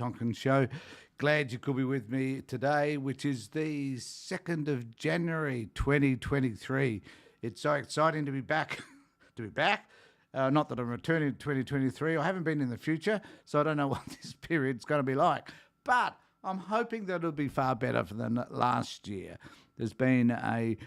Tonkin Show. Glad you could be with me today, which is the 2nd of January 2023. It's so exciting to be back. Not that I'm returning to 2023. I haven't been in the future, so I don't know what this period's going to be like. But I'm hoping that it'll be far better than last year. There's been a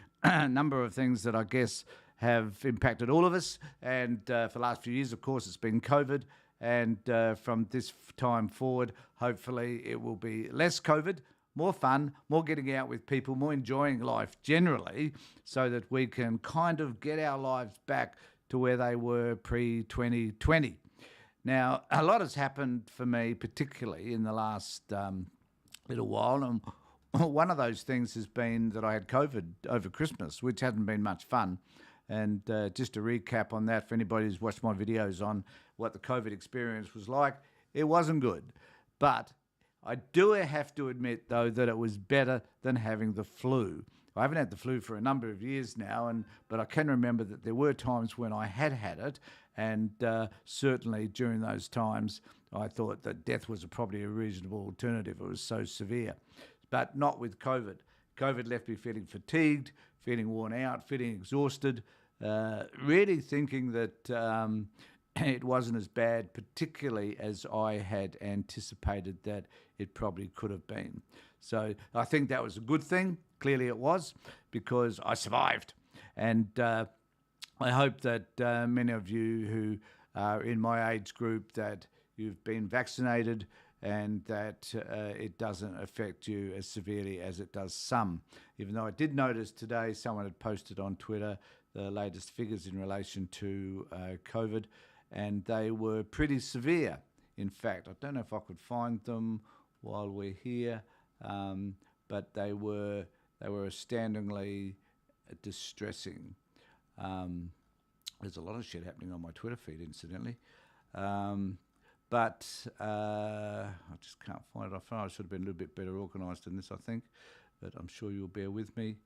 number of things that I guess have impacted all of us. And for the last few years, of course, it's been COVID. And from this time forward, hopefully it will be less COVID, more fun, more getting out with people, more enjoying life generally, so that we can kind of get our lives back to where they were pre-2020. Now, a lot has happened for me, particularly in the last little while. And one of those things has been that I had COVID over Christmas, which hasn't been much fun. And just to recap on that, for anybody who's watched my videos on what the COVID experience was like, it wasn't good. But I do have to admit, though, that it was better than having the flu. I haven't had the flu for a number of years now, but I can remember that there were times when I had it, and certainly during those times, I thought that death was probably a reasonable alternative. It was so severe. But not with COVID. COVID left me feeling fatigued, feeling worn out, feeling exhausted, really thinking that it wasn't as bad, particularly as I had anticipated that it probably could have been. So I think that was a good thing. Clearly it was, because I survived. And I hope that many of you who are in my age group, that you've been vaccinated and that it doesn't affect you as severely as it does some. Even though I did notice today someone had posted on Twitter the latest figures in relation to COVID, and they were pretty severe. In fact, I don't know if I could find them while we're here, but they were astoundingly distressing. There's a lot of shit happening on my Twitter feed, incidentally. But I just can't find it. I should have been a little bit better organised than this, I think. But I'm sure you'll bear with me.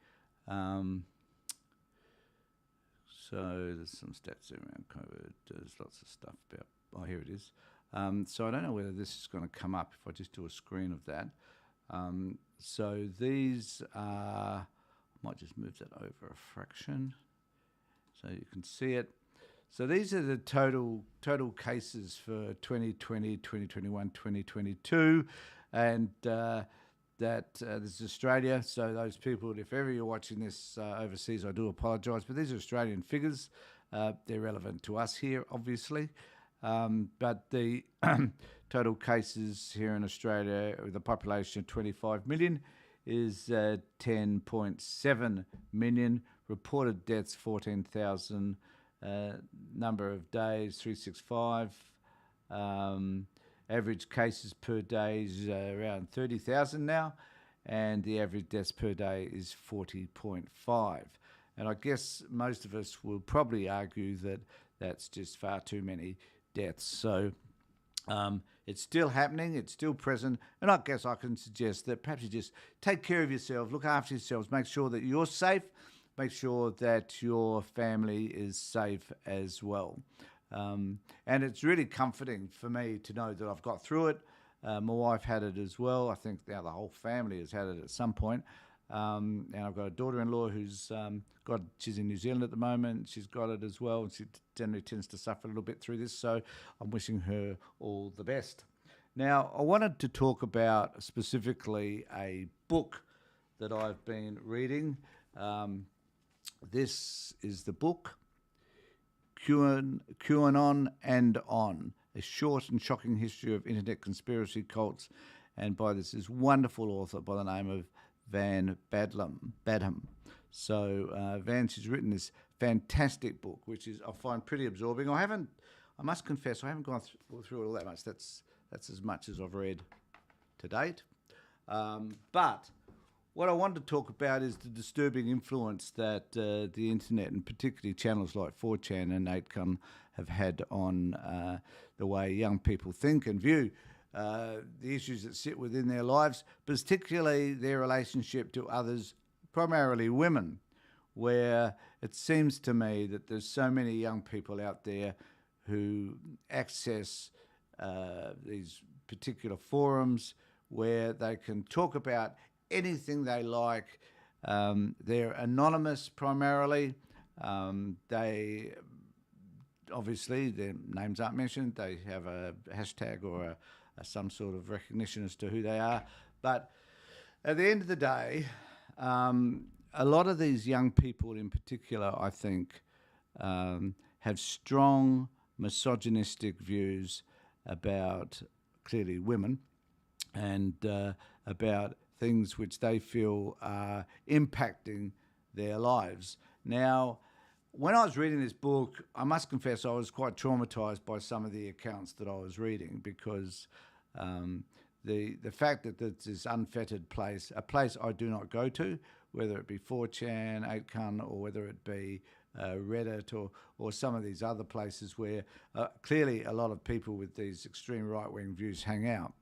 So there's some stats around COVID. There's lots of stuff about... Oh, here it is. So I don't know whether this is going to come up if I just do a screen of that. So these are... I might just move that over a fraction so you can see it. So these are the total cases for 2020, 2021, 2022, and this is Australia. So those people, if ever you're watching this overseas, I do apologise, but these are Australian figures. They're relevant to us here, obviously. But the total cases here in Australia, with a population of 25 million, is 10.7 million. Reported deaths, 14,000. Number of days, 365. Average cases per day is around 30,000 now, and the average deaths per day is 40.5. And I guess most of us will probably argue that that's just far too many deaths. So it's still happening, it's still present, and I guess I can suggest that perhaps you just take care of yourselves, look after yourselves, make sure that you're safe, make sure that your family is safe as well. And it's really comforting for me to know that I've got through it. My wife had it as well. I think now the whole family has had it at some point. And I've got a daughter-in-law who's she's in New Zealand at the moment. She's got it as well. And she generally tends to suffer a little bit through this. So I'm wishing her all the best. Now, I wanted to talk about specifically a book that I've been reading. This is the book, QAnon and On, a short and shocking history of internet conspiracy cults, and by this wonderful author by the name of Van Badham. So Vance has written this fantastic book, which is I find pretty absorbing. I must confess, I haven't gone through it all that much. That's as much as I've read to date. But what I wanted to talk about is the disturbing influence that the internet, and particularly channels like 4chan and 8chan, have had on the way young people think and view the issues that sit within their lives, particularly their relationship to others, primarily women, where it seems to me that there's so many young people out there who access these particular forums where they can talk about anything they like. They're anonymous primarily. They obviously, their names aren't mentioned. They have a hashtag or some sort of recognition as to who they are. But at the end of the day, a lot of these young people in particular, I think, have strong misogynistic views about, clearly, women and about things which they feel are impacting their lives. Now, when I was reading this book, I must confess I was quite traumatized by some of the accounts that I was reading, because the fact that it's this unfettered place, a place I do not go to, whether it be 4chan, 8kun, or whether it be Reddit or some of these other places where clearly a lot of people with these extreme right-wing views hang out.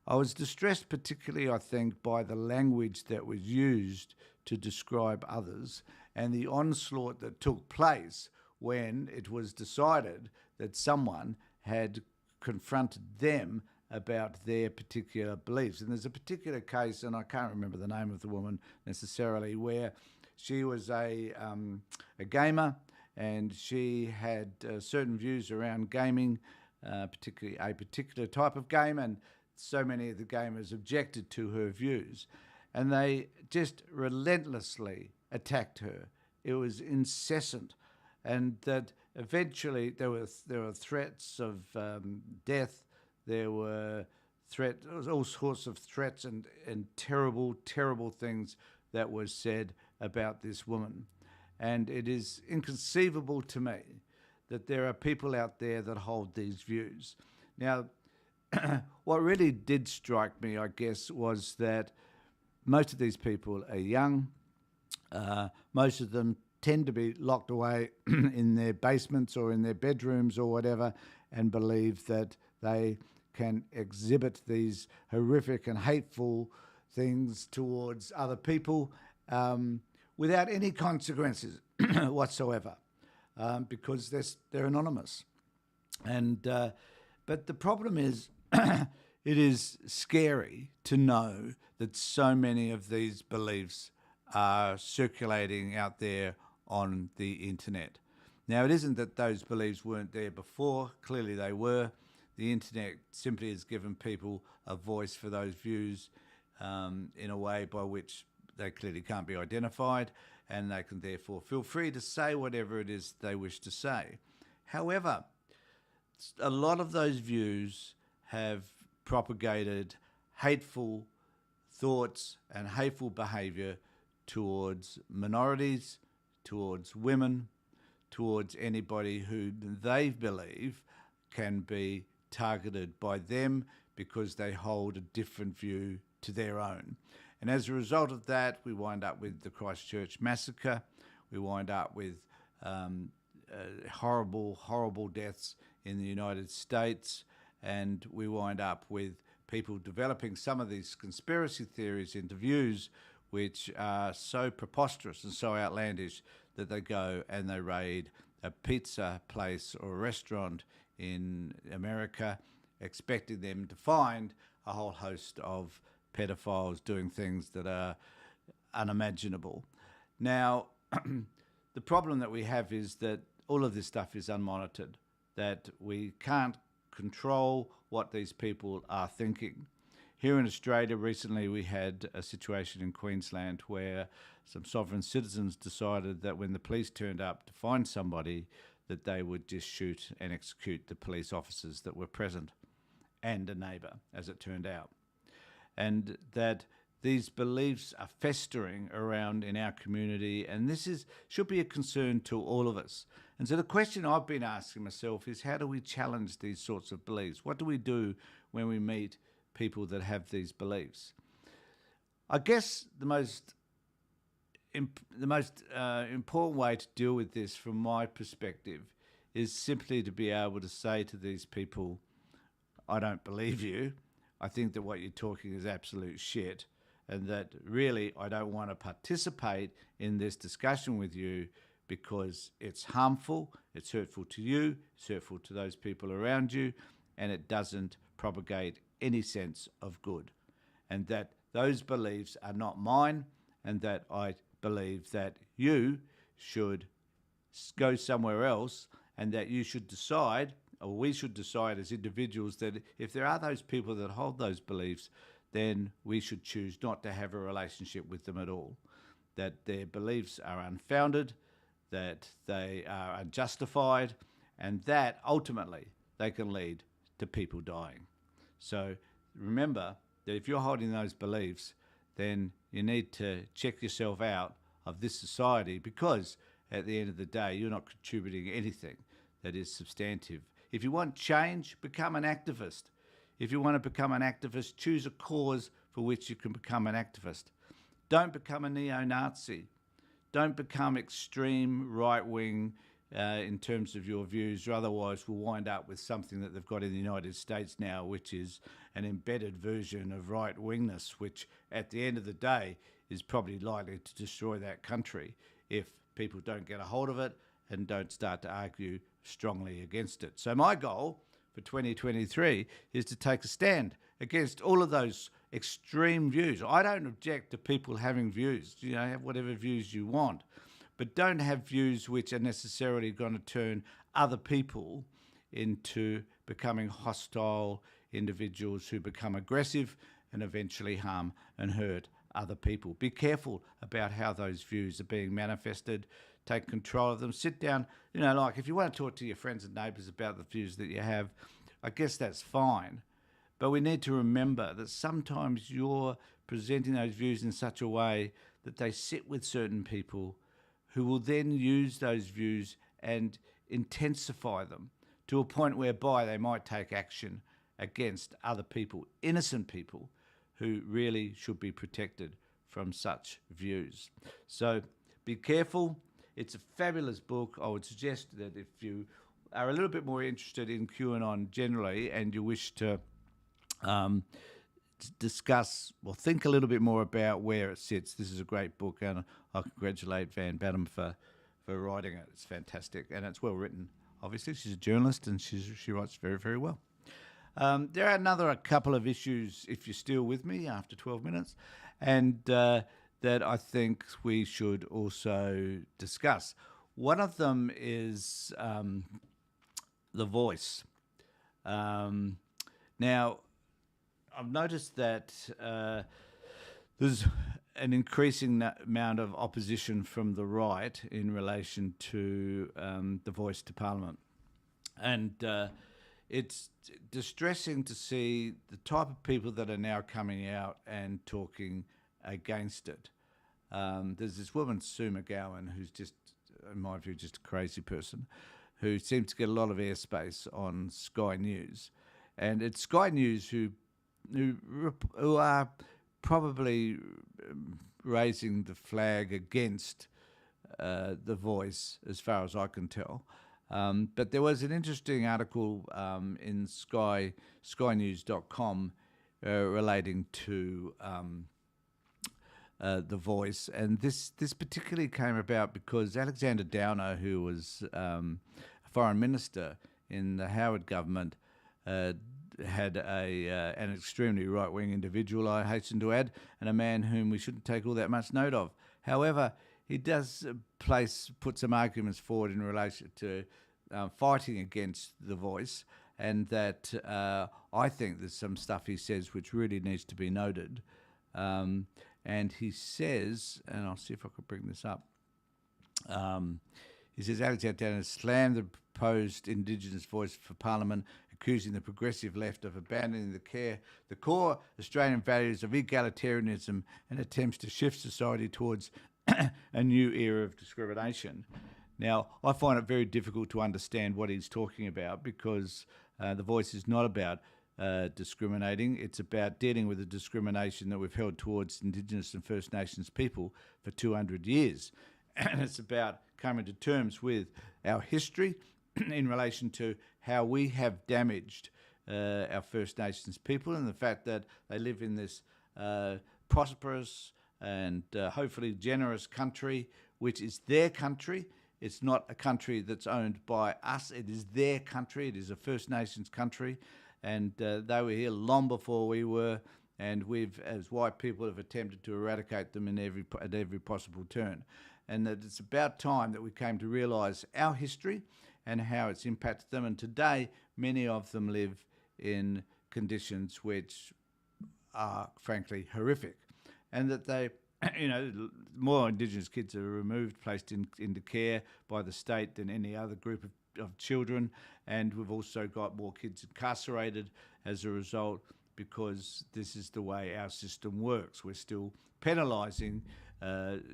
I was distressed particularly, I think, by the language that was used to describe others and the onslaught that took place when it was decided that someone had confronted them about their particular beliefs. And there's a particular case, and I can't remember the name of the woman necessarily, where she was a gamer, and she had certain views around gaming, particularly a particular type of game, and so many of the gamers objected to her views, and they just relentlessly attacked her. It was incessant, and that eventually there were threats of death. There were all sorts of threats and terrible, terrible things that were said about this woman. And it is inconceivable to me that there are people out there that hold these views. Now, what really did strike me, I guess, was that most of these people are young. Most of them tend to be locked away in their basements or in their bedrooms or whatever, and believe that they can exhibit these horrific and hateful things towards other people without any consequences whatsoever, because they're anonymous. And but the problem is, it is scary to know that so many of these beliefs are circulating out there on the internet. Now, it isn't that those beliefs weren't there before. Clearly they were. The internet simply has given people a voice for those views in a way by which they clearly can't be identified, and they can therefore feel free to say whatever it is they wish to say. However, a lot of those views have propagated hateful thoughts and hateful behaviour towards minorities, towards women, towards anybody who they believe can be targeted by them because they hold a different view to their own. And as a result of that, we wind up with the Christchurch massacre. We wind up with horrible, horrible deaths in the United States. And we wind up with people developing some of these conspiracy theories into views which are so preposterous and so outlandish that they go and they raid a pizza place or a restaurant in America, expecting them to find a whole host of pedophiles doing things that are unimaginable. Now, the problem that we have is that all of this stuff is unmonitored, that we can't control what these people are thinking. Here in Australia, recently we had a situation in Queensland where some sovereign citizens decided that when the police turned up to find somebody, that they would just shoot and execute the police officers that were present, and a neighbour, as it turned out. And that these beliefs are festering around in our community, and this should be a concern to all of us. And so the question I've been asking myself is, how do we challenge these sorts of beliefs? What do we do when we meet people that have these beliefs? I guess the most important way to deal with this, from my perspective, is simply to be able to say to these people, I don't believe you. I think that what you're talking is absolute shit, and that really I don't want to participate in this discussion with you because it's harmful, it's hurtful to you, it's hurtful to those people around you, and it doesn't propagate any sense of good. And that those beliefs are not mine, and that I believe that you should go somewhere else, and that you should decide, or we should decide as individuals, that if there are those people that hold those beliefs, then we should choose not to have a relationship with them at all. That their beliefs are unfounded, that they are unjustified, and that ultimately they can lead to people dying. So remember that if you're holding those beliefs, then you need to check yourself out of this society, because at the end of the day, you're not contributing anything that is substantive. If you want change, become an activist. If you want to become an activist, choose a cause for which you can become an activist. Don't become a neo-Nazi. Don't become extreme right-wing in terms of your views, or otherwise we'll wind up with something that they've got in the United States now, which is an embedded version of right-wingness, which at the end of the day is probably likely to destroy that country if people don't get a hold of it and don't start to argue strongly against it. So my goal for 2023 is to take a stand against all of those extreme views. I don't object to people having views. Have whatever views you want, but don't have views which are necessarily going to turn other people into becoming hostile individuals who become aggressive and eventually harm and hurt other people. Be careful about how those views are being manifested. Take control of them. Sit down, like if you want to talk to your friends and neighbours about the views that you have, I guess that's fine. But we need to remember that sometimes you're presenting those views in such a way that they sit with certain people who will then use those views and intensify them to a point whereby they might take action against other people, innocent people, who really should be protected from such views. So be careful. It's a fabulous book. I would suggest that if you are a little bit more interested in QAnon generally and you wish to discuss or think a little bit more about where it sits, this is a great book, and I congratulate Van Badham for writing it. It's fantastic, and it's well written. Obviously, she's a journalist, and she writes very, very well. There are a couple of issues, if you're still with me after 12 minutes, and that I think we should also discuss. One of them is The Voice. Now, I've noticed that there's an increasing amount of opposition from the right in relation to The Voice to Parliament. And it's distressing to see the type of people that are now coming out and talking against it. There's this woman, Sue McGowan, who's just, in my view, just a crazy person, who seems to get a lot of airspace on Sky News. And it's Sky News who are probably raising the flag against The Voice, as far as I can tell. But there was an interesting article in skynews.com relating to The Voice, and this particularly came about because Alexander Downer, who was a foreign minister in the Howard government, had an extremely right-wing individual, I hasten to add, and a man whom we shouldn't take all that much note of. However, he does put some arguments forward in relation to fighting against The Voice, and that I think there's some stuff he says which really needs to be noted. And he says, and I'll see if I can bring this up, he says Alexander Downer slammed the proposed Indigenous Voice for Parliament, accusing the progressive left of abandoning the core Australian values of egalitarianism and attempts to shift society towards a new era of discrimination. Now, I find it very difficult to understand what he's talking about, because The Voice is not about discriminating. It's about dealing with the discrimination that we've held towards Indigenous and First Nations people for 200 years. And it's about coming to terms with our history in relation to how we have damaged our First Nations people, and the fact that they live in this prosperous and hopefully generous country, which is their country. It's not a country that's owned by us. It is their country. It is a First Nations country, and they were here long before we were. And we've, as white people, have attempted to eradicate them at every possible turn. And that it's about time that we came to realise our history and how it's impacted them. And today, many of them live in conditions which are frankly horrific, and that they, more Indigenous kids are removed, placed into care by the state than any other group of children, and we've also got more kids incarcerated as a result, because this is the way our system works. We're still penalising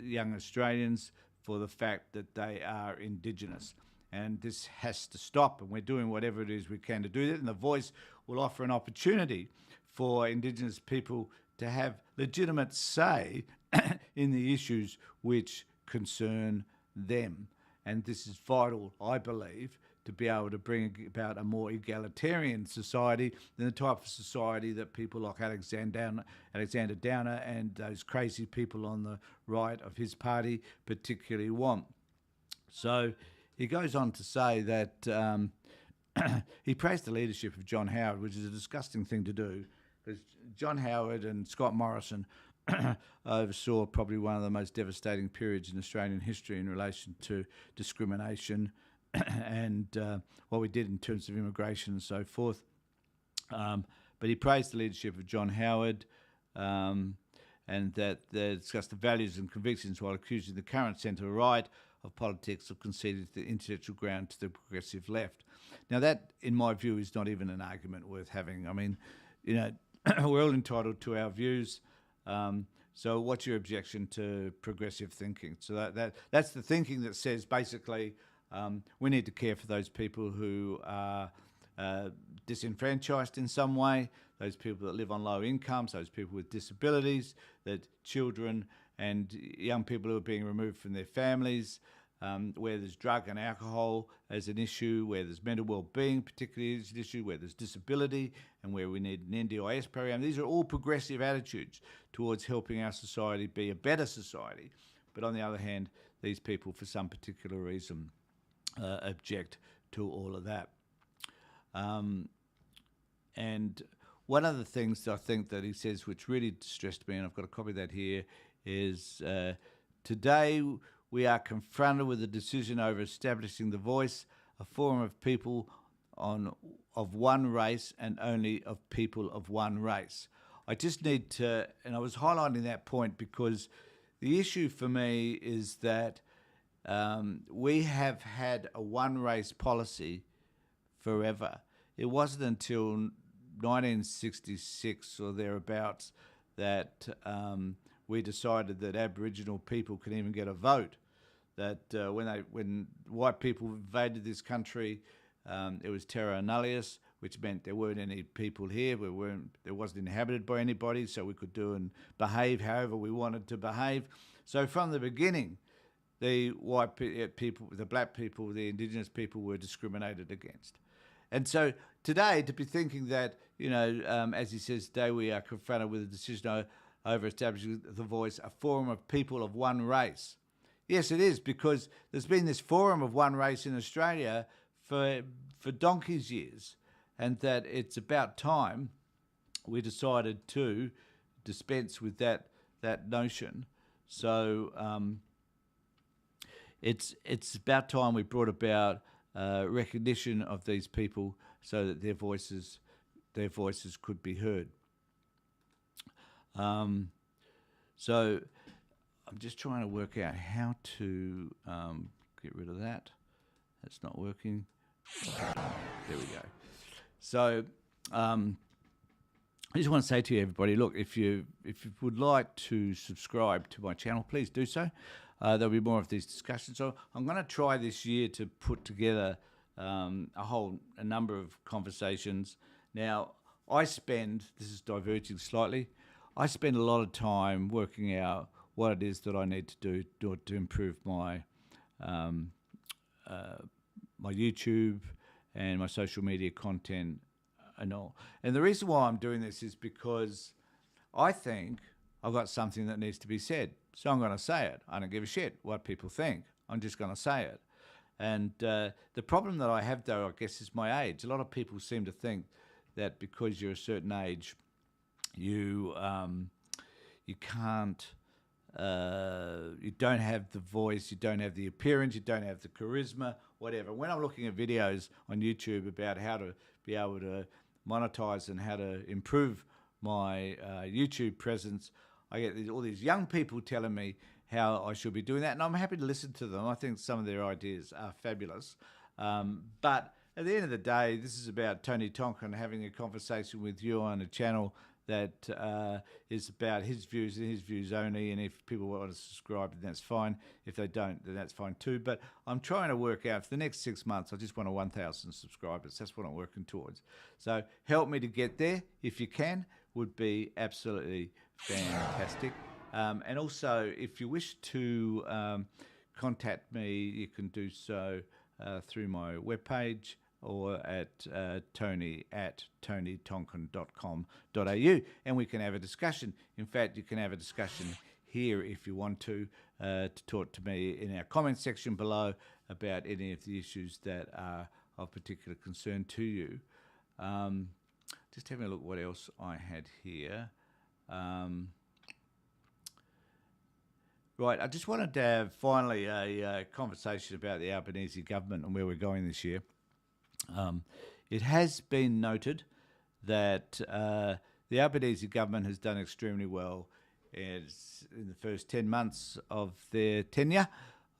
young Australians for the fact that they are Indigenous. And this has to stop, and we're doing whatever it is we can to do that. And The Voice will offer an opportunity for Indigenous people to have legitimate say in the issues which concern them. And this is vital, I believe, to be able to bring about a more egalitarian society than the type of society that people like Alexander Downer and those crazy people on the right of his party particularly want. So he goes on to say that he praised the leadership of John Howard, which is a disgusting thing to do, because John Howard and Scott Morrison oversaw probably one of the most devastating periods in Australian history in relation to discrimination and what we did in terms of immigration and so forth. But he praised the leadership of John Howard and that they discussed the values and convictions while accusing the current centre-right of politics of conceding the intellectual ground to the progressive left. Now that, in my view, is not even an argument worth having. I mean, we're all entitled to our views. So what's your objection to progressive thinking? So that's the thinking that says basically we need to care for those people who are disenfranchised in some way, those people that live on low incomes, those people with disabilities, that children and young people who are being removed from their families, where there's drug and alcohol as an issue, where there's mental well-being particularly as an issue, where there's disability, and where we need an NDIS program. These are all progressive attitudes towards helping our society be a better society. But on the other hand, these people, for some particular reason, object to all of that. And one of the things that I think that he says which really distressed me, and I've got a copy of that here, is today we are confronted with a decision over establishing The Voice, a forum of people of one race and only of people of one race. I just need to, and I was highlighting that point because the issue for me is that we have had a one-race policy forever. It wasn't until 1966 or thereabouts that we decided that Aboriginal people can even get a vote. That when white people invaded this country, it was terra nullius, which meant there weren't any people here. It wasn't inhabited by anybody, so we could do and behave however we wanted to behave. So from the beginning, the white people, the black people, the Indigenous people were discriminated against. And so today, to be thinking that, as he says, today we are confronted with a decision over establishing The Voice, a forum of people of one race. Yes, it is, because there's been this forum of one race in Australia for donkey's years, and that it's about time we decided to dispense with that notion. So it's about time we brought about recognition of these people so that their voices could be heard. So I'm just trying to work out how to get rid of that. That's not working. There we go. So I just want to say to you, everybody, look, if you would like to subscribe to my channel, please do so. There'll be more of these discussions. So I'm going to try this year to put together a number of conversations. Now, this is diverging slightly, I spend a lot of time working out what it is that I need to do to improve my my YouTube and my social media content and all. And the reason why I'm doing this is because I think I've got something that needs to be said. So I'm going to say it. I don't give a shit what people think. I'm just going to say it. And the problem that I have, though, I guess, is my age. A lot of people seem to think that because you're a certain age, you you can't, you don't have the voice, you don't have the appearance, you don't have the charisma, whatever. When I'm looking at videos on YouTube about how to be able to monetize and how to improve my YouTube presence, I get all these young people telling me how I should be doing that, and I'm happy to listen to them. I think some of their ideas are fabulous. But at the end of the day, this is about Tony Tonkin having a conversation with you on a channel that is about his views and his views only. And if people want to subscribe, then that's fine. If they don't, then that's fine too. But I'm trying to work out for the next 6 months, I just want 1,000 subscribers. That's what I'm working towards. So help me to get there if you can, would be absolutely fantastic. And also, if you wish to contact me, you can do so through my webpage or at tony@tonytonkin.com.au, and we can have a discussion. In fact, you can have a discussion here if you want to talk to me in our comment section below about any of the issues that are of particular concern to you. Just having a look what else I had here. Right, I just wanted to have finally a conversation about the Albanese government and where we're going this year. It has been noted that the Albanese government has done extremely well in the first 10 months of their tenure,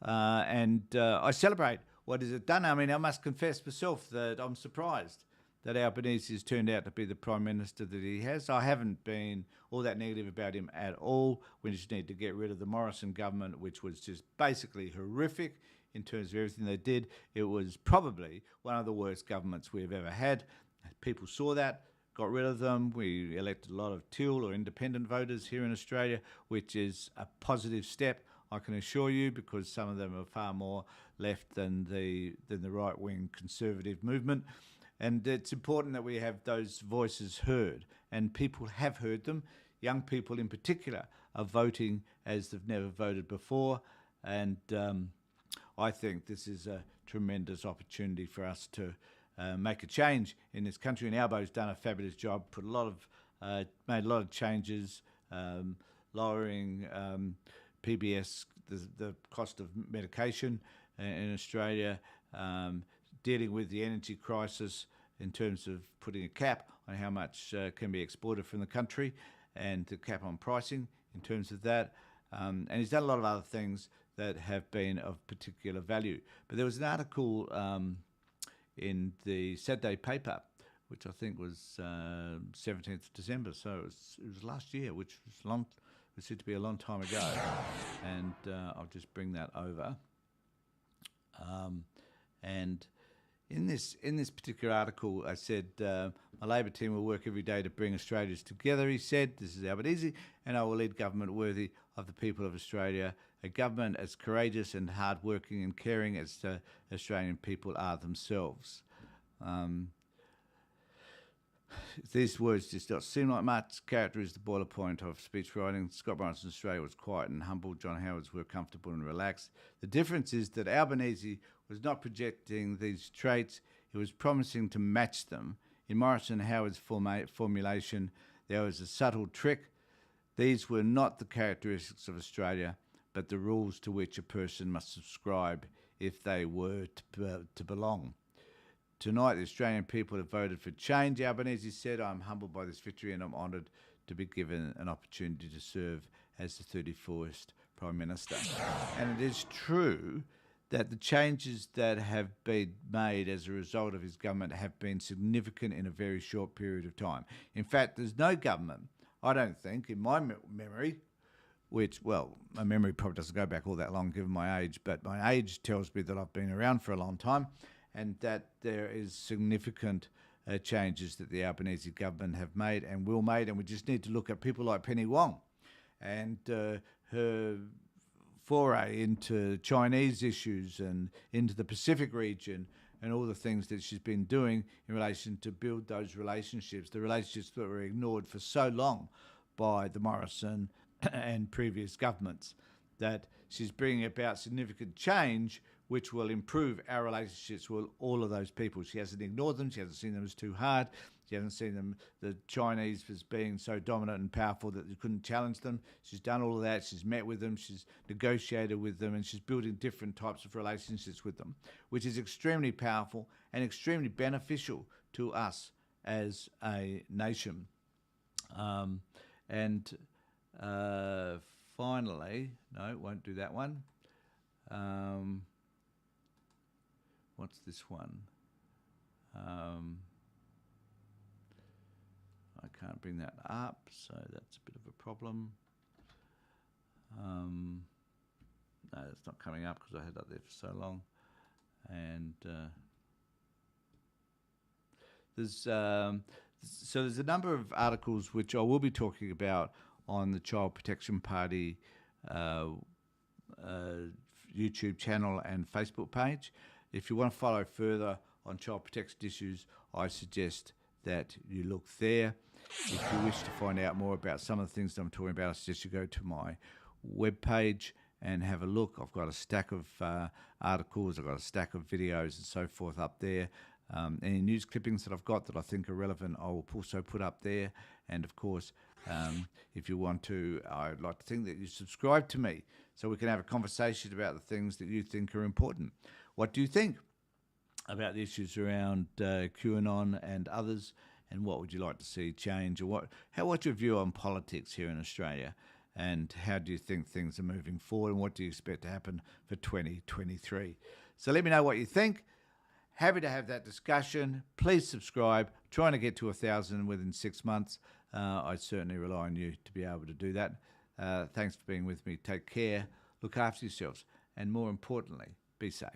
and I celebrate what is it done. I mean, I must confess myself that I'm surprised that Albanese has turned out to be the Prime Minister that he has. I haven't been all that negative about him at all. We just need to get rid of the Morrison government, which was just basically horrific in terms of everything they did. It was probably one of the worst governments we've ever had. People saw that, got rid of them. We elected a lot of teal or independent voters here in Australia, which is a positive step, I can assure you, because some of them are far more left than the right-wing conservative movement. And it's important that we have those voices heard, and people have heard them. Young people in particular are voting as they've never voted before, and I think this is a tremendous opportunity for us to make a change in this country. And Albo's done a fabulous job, made a lot of changes, lowering PBS, the cost of medication in Australia, dealing with the energy crisis in terms of putting a cap on how much can be exported from the country and the cap on pricing in terms of that. And he's done a lot of other things that have been of particular value. But there was an article in the Saturday paper, which I think was 17th of December, so it was last year, which was long. It seemed to be a long time ago. And I'll just bring that over. And in this particular article, I said, my Labor team will work every day to bring Australians together, he said. This is Albanese, and I will lead government worthy of the people of Australia, a government as courageous and hard-working and caring as the Australian people are themselves. These words just don't seem like much. Character is the boiler point of speech writing. Scott Morrison's Australia was quiet and humble. John Howard's were comfortable and relaxed. The difference is that Albanese was not projecting these traits. He was promising to match them. In Morrison and Howard's formulation, there was a subtle trick. These were not the characteristics of Australia, but the rules to which a person must subscribe if they were to belong. Tonight, the Australian people have voted for change, Albanese said. I'm humbled by this victory and I'm honoured to be given an opportunity to serve as the 31st Prime Minister. And it is true that the changes that have been made as a result of his government have been significant in a very short period of time. In fact, there's no government, I don't think, in my memory, which, well, my memory probably doesn't go back all that long given my age, but my age tells me that I've been around for a long time, and that there is significant changes that the Albanese government have made and will make, and we just need to look at people like Penny Wong and her foray into Chinese issues and into the Pacific region and all the things that she's been doing in relation to build those relationships, the relationships that were ignored for so long by the Morrison and previous governments, that she's bringing about significant change which will improve our relationships with all of those people. She hasn't ignored them. She hasn't seen them as too hard. She hasn't seen them, the Chinese, as being so dominant and powerful that you couldn't challenge them. She's done all of that. She's met with them. She's negotiated with them, and she's building different types of relationships with them, which is extremely powerful and extremely beneficial to us as a nation. Finally, no, won't do that one. What's this one? I can't bring that up, so that's a bit of a problem. No, it's not coming up because I had it up there for so long. And there's a number of articles which I will be talking about on the Child Protection Party YouTube channel and Facebook page. If you want to follow further on child protection issues, I suggest that you look there. If you wish to find out more about some of the things that I'm talking about, I suggest you go to my webpage and have a look. I've got a stack of articles, I've got a stack of videos and so forth up there. Any news clippings that I've got that I think are relevant, I will also put up there. And of course, if you want to, I'd like to think that you subscribe to me so we can have a conversation about the things that you think are important. What do you think about the issues around QAnon and others, and what would you like to see change, or what's your view on politics here in Australia, and how do you think things are moving forward, and what do you expect to happen for 2023? So let me know what you think. Happy to have that discussion. Please subscribe. Trying to get to 1,000 within 6 months. I certainly rely on you to be able to do that. Thanks for being with me. Take care. Look after yourselves. And more importantly, be safe.